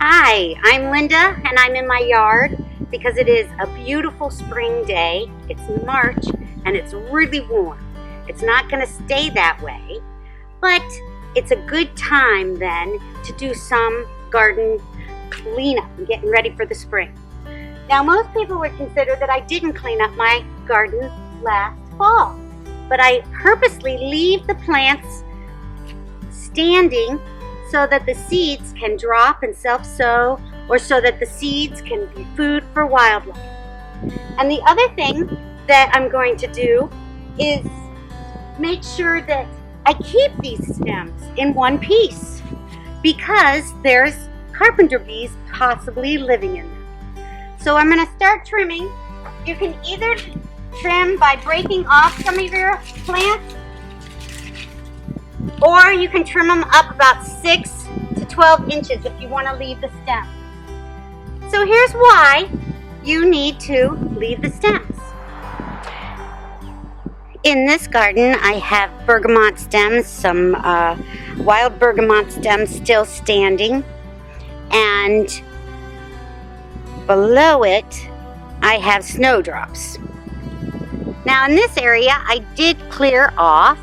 Hi, I'm Linda and I'm in my yard because it is a beautiful spring day. It's March and it's really warm. It's not going to stay that way, but it's a good time then to do some garden cleanup and getting ready for the spring. Now, most people would consider that I didn't clean up my garden last fall, but I purposely leave the plants standing so that the seeds can drop and self-sow, or so that the seeds can be food for wildlife. And the other thing that I'm going to do is make sure that I keep these stems in one piece because there's carpenter bees possibly living in them. So I'm going to start trimming. You can either trim by breaking off some of your plants, or you can trim them up about 6 to 12 inches if you want to leave the stem. So here's why you need to leave the stems. In this garden, I have bergamot stems, some wild bergamot stems still standing, and below it, I have snowdrops. Now in this area, I did clear off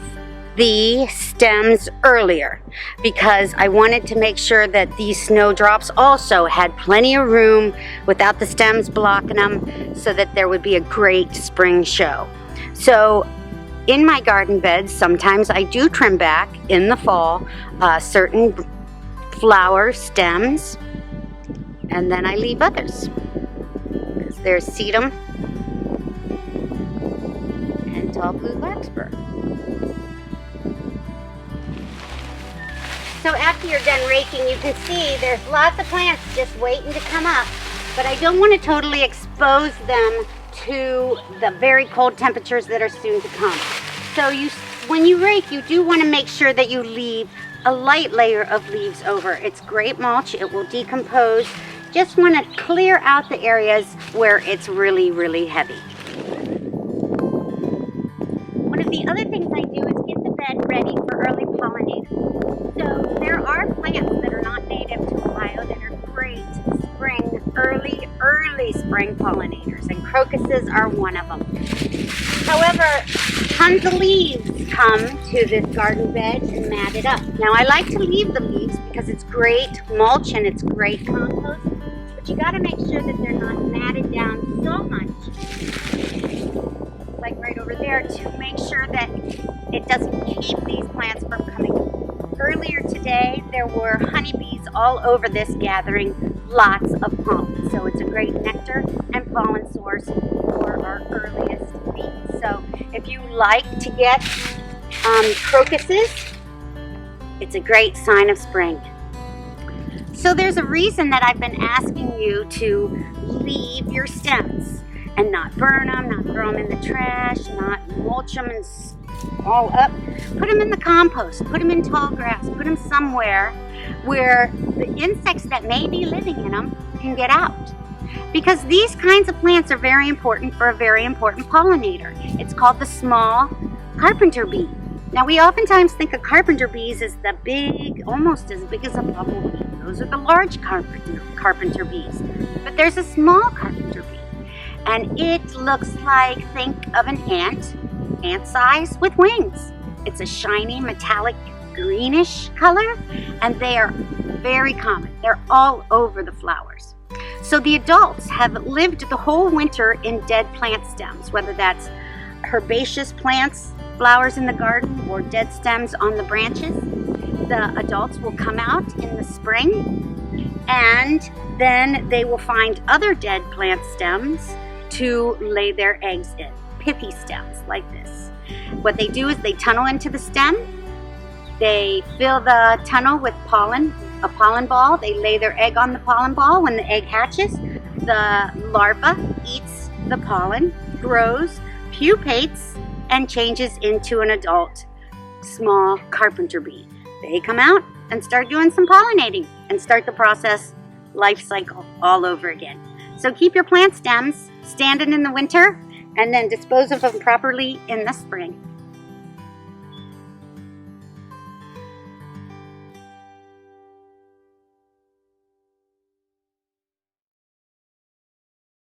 the stems earlier because I wanted to make sure that these snowdrops also had plenty of room without the stems blocking them, so that there would be a great spring show. So in my garden beds, sometimes I do trim back in the fall certain flower stems, and then I leave others. There's sedum and tall blue larkspur. So after you're done raking, you can see there's lots of plants just waiting to come up, but I don't want to totally expose them to the very cold temperatures that are soon to come. So when you rake, you do want to make sure that you leave a light layer of leaves over. It's great mulch, it will decompose. Just want to clear out the areas where it's really, really heavy. One of the other things I do is get the bed ready for early pollinators. So there are plants that are not native to Ohio that are great spring, early spring pollinators, and crocuses are one of them. However, tons of leaves come to this garden bed and mat it up. Now I like to leave the leaves because it's great mulch and it's great compost, but you got to make sure that they're not matted down so much, like right over there, to make sure that it doesn't keep these plants from coming. Earlier today, there were honeybees all over this gathering lots of pollen. So it's a great nectar and pollen source for our earliest bees. So if you like to get crocuses, it's a great sign of spring. So there's a reason that I've been asking you to leave your stems and not burn them, not throw them in the trash, not mulch them and all up. Put them in the compost, put them in tall grass, put them somewhere where the insects that may be living in them can get out. Because these kinds of plants are very important for a very important pollinator. It's called the small carpenter bee. Now we oftentimes think of carpenter bees as the big, almost as big as a bumblebee. Those are the large carpenter bees. But there's a small carpenter bee, and it looks like, think of an ant size with wings. It's a shiny metallic greenish color, and they are very common. They're all over the flowers. So the adults have lived the whole winter in dead plant stems, whether that's herbaceous plants, flowers in the garden, or dead stems on the branches. The adults will come out in the spring, and then they will find other dead plant stems to lay their eggs in. Pithy stems like this. What they do is they tunnel into the stem, they fill the tunnel with pollen, a pollen ball, they lay their egg on the pollen ball. When the egg hatches, the larva eats the pollen, grows, pupates, and changes into an adult small carpenter bee. They come out and start doing some pollinating and start the process, life cycle all over again. So keep your plant stems standing in the winter and then dispose of them properly in the spring.